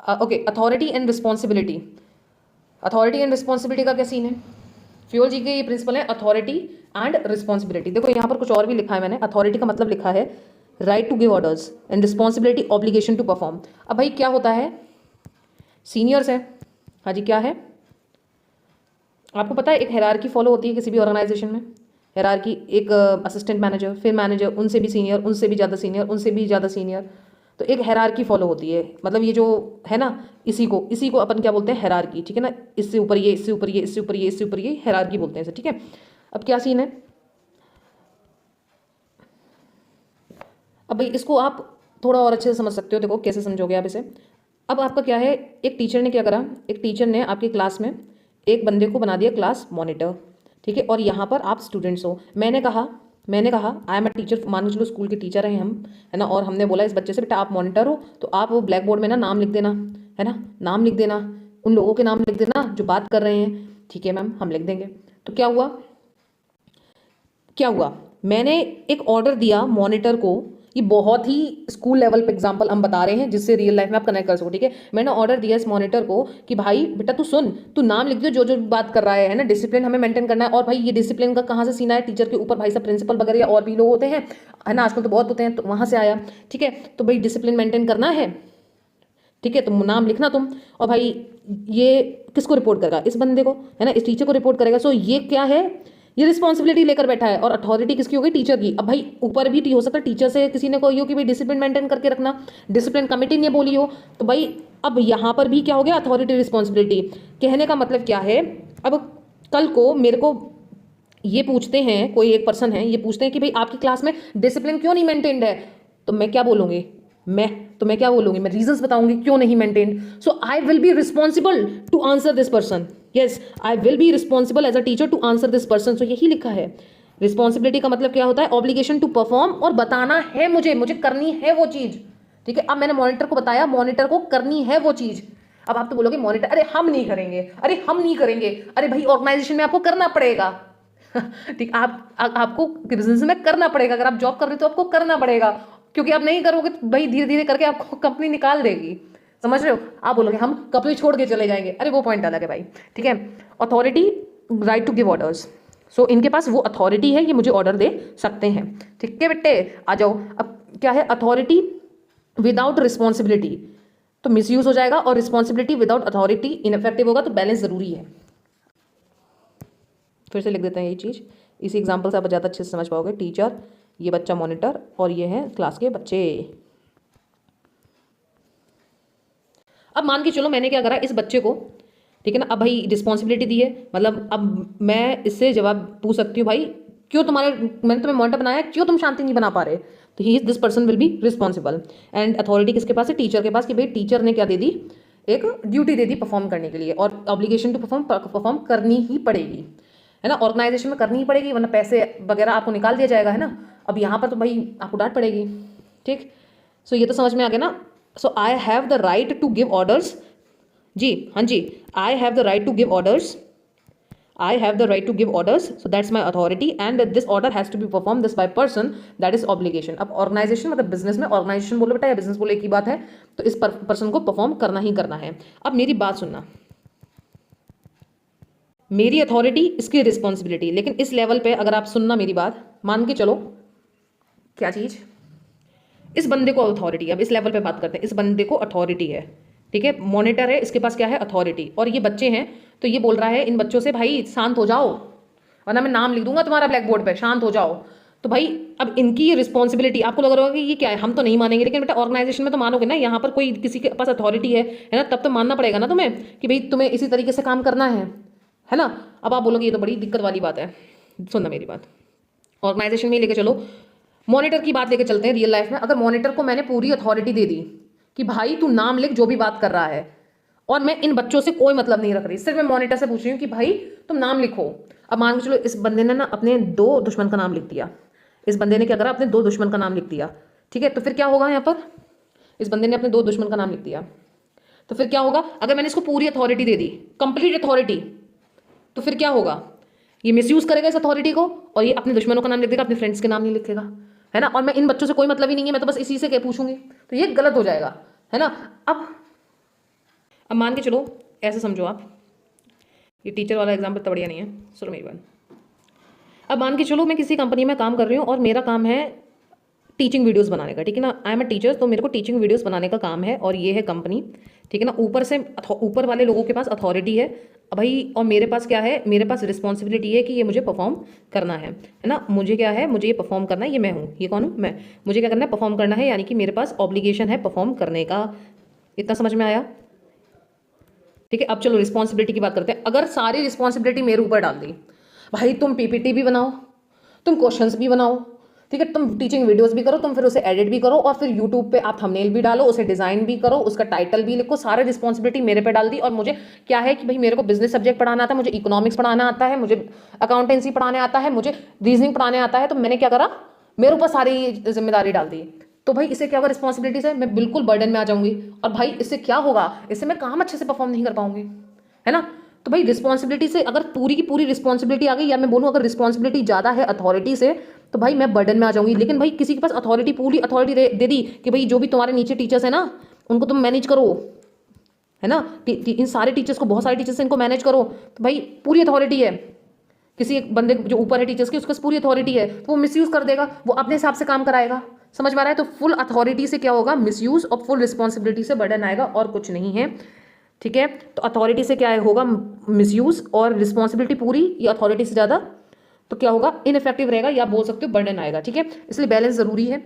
Okay, authority and responsibility. Authority and responsibility का क्या scene है? फ्यूल जी के ये प्रिंसिपल है अथॉरिटी एंड रिस्पॉन्सिबिलिटी। देखो यहाँ पर कुछ और भी लिखा है मैंने। अथॉरिटी का मतलब लिखा है right to give orders and responsibility obligation to perform. अब भाई क्या होता है, सीनियर्स है, हाँ जी क्या है, आपको पता है एक हायरार्की फॉलो होती है किसी भी ऑर्गेनाइजेशन में। हायरार्की, एक असिस्टेंट मैनेजर, फिर मैनेजर, उनसे भी सीनियर, उनसे भी ज़्यादा सीनियर, उनसे भी ज़्यादा सीनियर, तो एक हायरार्की फॉलो होती है। मतलब ये जो है ना, इसी को अपन क्या बोलते हैं, हायरार्की, ठीक है ना। इससे ऊपर ये, इससे ऊपर ये, इससे ऊपर ये, इससे ऊपर ये, हायरार्की बोलते हैं इसे, ठीक है। अब क्या सीन है, अब भाई इसको आप थोड़ा और अच्छे से समझ सकते हो। देखो कैसे समझोगे आप इसे। अब आपका क्या है, एक टीचर ने क्या करा, एक टीचर ने आपकी क्लास में एक बंदे को बना दिया क्लास मॉनिटर, ठीक है। और यहाँ पर आप स्टूडेंट्स हो। मैंने कहा आई एम अ टीचर, मान के चलो स्कूल के टीचर हैं हम, है ना। और हमने बोला इस बच्चे से बेटा आप मॉनिटर हो, तो आप वो ब्लैक बोर्ड में ना नाम लिख देना, है ना, नाम लिख देना, उन लोगों के नाम लिख देना जो बात कर रहे हैं। ठीक है मैम, हम लिख देंगे। तो क्या हुआ, मैंने एक ऑर्डर दिया मॉनिटर को। ये बहुत ही स्कूल लेवल पे एग्जांपल हम बता रहे हैं जिससे रियल लाइफ में आप कनेक्ट कर सको, ठीक है। मैंने ऑर्डर दिया इस मॉनिटर को कि भाई बेटा तू सुन, तू नाम लिख दो जो जो बात कर रहा है ना, डिसिप्लिन हमें मेंटेन करना है। और भाई ये डिसिप्लिन का कहाँ से सीना है, टीचर के ऊपर भाई साहब प्रिंसिपल वगैरह या और भी लोग होते हैं, है ना, आजकल तो बहुत होते हैं, तो वहाँ से आया, ठीक है। तो भाई डिसिप्लिन मेंटेन करना है, ठीक है, तुम नाम लिखना तुम। और भाई ये किसको रिपोर्ट करेगा, इस बंदे को, है ना, इस टीचर को रिपोर्ट करेगा। सो ये क्या है, ये रिस्पॉन्सिबिलिटी लेकर बैठा है। और अथॉरिटी किसकी हो गई, टीचर की। अब भाई ऊपर भी हो सकता है टीचर से किसी ने कही हो कि भाई डिसिप्लिन मेंटेन करके रखना, डिसिप्लिन कमेटी ने बोली हो, तो भाई अब यहाँ पर भी क्या हो गया, अथॉरिटी रिस्पॉन्सिबिलिटी। कहने का मतलब क्या है, अब कल को मेरे को ये पूछते हैं, कोई एक पर्सन है, ये पूछते हैं कि भाई आपकी क्लास में डिसिप्लिन क्यों नहीं मेंटेन्ड है, तो मैं क्या बोलूँगी, मैं क्या बोलूँगी, मैं रीजंस बताऊंगी क्यों नहीं maintained. So I will be responsible to answer this person. Yes, I will be responsible as a teacher to answer this person. So यही लिखा है। रिस्पॉन्सिबिलिटी का मतलब क्या होता है, ऑब्लिगेशन टू परफॉर्म, और बताना है मुझे करनी है वो चीज़, ठीक है। अब मैंने मॉनिटर को बताया, मॉनिटर को करनी है वो चीज़। अब आप तो बोलोगे मॉनिटर, अरे हम नहीं करेंगे, अरे भाई ऑर्गेनाइजेशन में आपको करना पड़ेगा, ठीक, आपको बिजनेस में करना पड़ेगा। अगर आप जॉब कर रहे हो तो आपको करना पड़ेगा, क्योंकि आप नहीं करोगे तो भाई धीरे धीरे करके आपको कंपनी निकाल देगी। समझ रहे हो, आप बोलोगे हम कंपनी छोड़ के चले जाएंगे, अरे वो पॉइंट अलग है भाई, ठीक है। Authority, right to give orders. So इनके पास वो अथॉरिटी है, ये मुझे ऑर्डर दे सकते हैं, ठीक है बेटे आ जाओ। अब क्या है, अथॉरिटी विदाउट रिस्पॉन्सिबिलिटी तो मिसयूज हो जाएगा, और रिस्पॉन्सिबिलिटी विदाउट अथॉरिटी इनफेक्टिव होगा। तो बैलेंस जरूरी है। फिर से लिख देते हैं ये चीज़, इसी एग्जाम्पल से आप ज़्यादा अच्छे से समझ पाओगे। टीचर, ये बच्चा मॉनिटर, और ये हैं क्लास के बच्चे। अब मान के चलो मैंने क्या करा, इस बच्चे को, ठीक है ना, अब भाई रिस्पॉन्सिबिलिटी दी है, मतलब अब मैं इससे जवाब पूछ सकती हूँ, भाई क्यों मैंने तुम्हें मॉनिटर बनाया, क्यों तुम शांति नहीं बना पा रहे। तो ही this person will be responsible. And authority किसके पास है, टीचर के पास, कि भाई टीचर ने क्या दे दी, एक ड्यूटी दे दी परफॉर्म करने के लिए, और ऑब्लिगेशन टू परफॉर्म करनी ही पड़ेगी, है ना। ऑर्गेनाइजेशन में करनी ही पड़ेगी, वरना पैसे वगैरह आपको निकाल दिया जाएगा, है ना। अब यहाँ पर तो भाई आपको डांट पड़ेगी, ठीक। सो ये तो समझ में आ गया ना। So I have the right to give orders, जी हाँ जी, I have the right to give orders, I have the right to give orders, so that's my authority, and this order has to be perform this by person, that is obligation. अब organization मतलब business में, organization बोलो बेटा या business बोलो एक ही बात है, तो इस पर्सन को परफॉर्म करना ही करना है। अब मेरी बात सुनना, मेरी अथॉरिटी, इसकी रिस्पॉन्सिबिलिटी, लेकिन इस लेवल पे अगर आप सुनना मेरी बात, मान के चलो क्या चीज़, इस बंदे को अथॉरिटी, अब इस लेवल पे बात करते हैं, इस बंदे को अथॉरिटी है, ठीक है, मॉनिटर है, इसके पास क्या है, अथॉरिटी। और ये बच्चे हैं, तो ये बोल रहा है इन बच्चों से, भाई शांत हो जाओ, वरना मैं नाम लिख दूंगा तुम्हारा ब्लैक बोर्ड पे, शांत हो जाओ। तो भाई अब इनकी ये रिस्पॉन्सिबिलिटी, आपको लग रहा होगा कि ये क्या है, हम तो नहीं मानेंगे, लेकिन बेटा ऑर्गेनाइजेशन में तो मानोगे ना, यहाँ पर कोई किसी के पास अथॉरिटी है ना, तब तो मानना पड़ेगा ना तुम्हें कि भाई तुम्हें इसी तरीके से काम करना है ना। अब आप बोलोगे ये तो बड़ी दिक्कत वाली बात है, सुनना मेरी बात। ऑर्गेनाइजेशन में ही लेके चलो, मॉनिटर की बात लेके चलते हैं रियल लाइफ में। अगर मॉनिटर को मैंने पूरी अथॉरिटी दे दी कि भाई तू नाम लिख जो भी बात कर रहा है, और मैं इन बच्चों से कोई मतलब नहीं रख रही, सिर्फ मैं मॉनिटर से पूछ रही हूँ कि भाई तुम नाम लिखो। अब मान के चलो इस बंदे ने ना अपने 2 दुश्मन का नाम लिख दिया, इस बंदे ने क्या करा, अपने 2 दुश्मन का नाम लिख दिया, ठीक है। तो फिर क्या होगा, यहाँ पर इस बंदे ने अपने 2 दुश्मन का नाम लिख दिया, तो फिर क्या होगा, अगर मैंने इसको पूरी अथॉरिटी दे दी, कंप्लीट अथॉरिटी, तो फिर क्या होगा, ये मिसयूज करेगा इस अथॉरिटी को, और ये अपने दुश्मनों का नाम लिख देगा, अपने फ्रेंड्स के नाम नहीं लिखेगा, है ना। और मैं इन बच्चों से कोई मतलब ही नहीं है, मैं तो बस इसी से क्या पूछूंगी, तो ये गलत हो जाएगा, है ना। अब अब मान के चलो, ऐसे समझो आप, ये टीचर वाला एग्जाम्पल तो बढ़िया नहीं है, सुनो मेरी बात। अब मान के चलो मैं किसी कंपनी में काम कर रही हूँ और मेरा काम है टीचिंग वीडियोस बनाने का, ठीक है ना। आई एम अ टीचर, तो मेरे को टीचिंग वीडियोस बनाने का काम है और ये है कंपनी, ठीक है ना। ऊपर से ऊपर वाले लोगों के पास अथॉरिटी है भाई, और मेरे पास क्या है, मेरे पास रिस्पॉन्सिबिलिटी है कि ये मुझे परफॉर्म करना है ना। मुझे क्या है, मुझे ये परफॉर्म करना है, ये मैं हूँ, ये कौन हूँ, मैं। मुझे क्या करना है, परफॉर्म करना है, यानी कि मेरे पास ऑब्लिगेशन है परफॉर्म करने का। इतना समझ में आया? ठीक है, अब चलो रिस्पॉन्सिबिलिटी की बात करते हैं। अगर सारी रिस्पॉन्सिबिलिटी मेरे ऊपर डाल दी, भाई तुम पीपीटी भी बनाओ, तुम क्वेश्चंस भी बनाओ, ठीक है, तुम टीचिंग वीडियोस भी करो, तुम फिर उसे एडिट भी करो और फिर यूट्यूब पे आप थंबनेल भी डालो, उसे डिजाइन भी करो, उसका टाइटल भी लिखो, सारी रिस्पॉन्सिबिलिटी मेरे पे डाल दी। और मुझे क्या है कि भाई मेरे को बिजनेस सब्जेक्ट पढ़ाना आता है, मुझे इकोनॉमिक्स पढ़ाना आता है, मुझे अकाउंटेंसी पढ़ाने आता है, मुझे रीजनिंग पढ़ाने आता है, तो मैंने क्या करा, मेरे ऊपर सारी जिम्मेदारी डाल दी। तो भाई इससे क्या होगा, रिस्पॉन्सिबिलिटी से मैं बिल्कुल बर्डन में आ जाऊंगी। और भाई इससे क्या होगा, इससे मैं काम अच्छे से परफॉर्म नहीं कर पाऊंगी, है ना। तो भाई रिस्पॉन्सिबिलिटी से अगर पूरी की पूरी रिस्पॉन्सिबिलिटी आ गई, या मैं बोलूँ अगर रिस्पॉन्सिबिलिटी ज़्यादा है अथॉरिटी से, तो भाई मैं बर्डन में आ जाऊंगी। लेकिन भाई किसी के पास अथॉरिटी, पूरी अथॉरिटी दे दी कि भाई जो भी तुम्हारे नीचे टीचर्स है ना, उनको तुम मैनेज करो, है ना। इन सारे टीचर्स को, बहुत सारे टीचर्स इनको मैनेज करो, तो भाई पूरी अथॉरिटी है। किसी एक बंदे जो ऊपर है टीचर्स की, उसके पास पूरी अथॉरिटी है, तो वो मिसयूज कर देगा, वो अपने हिसाब से काम कराएगा। समझ में आ रहा है? तो फुल अथॉरिटी से क्या होगा, मिसयूज, और फुल रिस्पॉन्सिबिलिटी से बर्डन आएगा, और कुछ नहीं है, ठीक है। तो अथॉरिटी से क्या होगा, मिसयूज, और रिस्पॉन्सिबिलिटी पूरी, ये अथॉरिटी से ज़्यादा, तो क्या होगा, इनइफेक्टिव रहेगा, या बोल सकते हो बर्डन आएगा, ठीक है। इसलिए बैलेंस जरूरी है।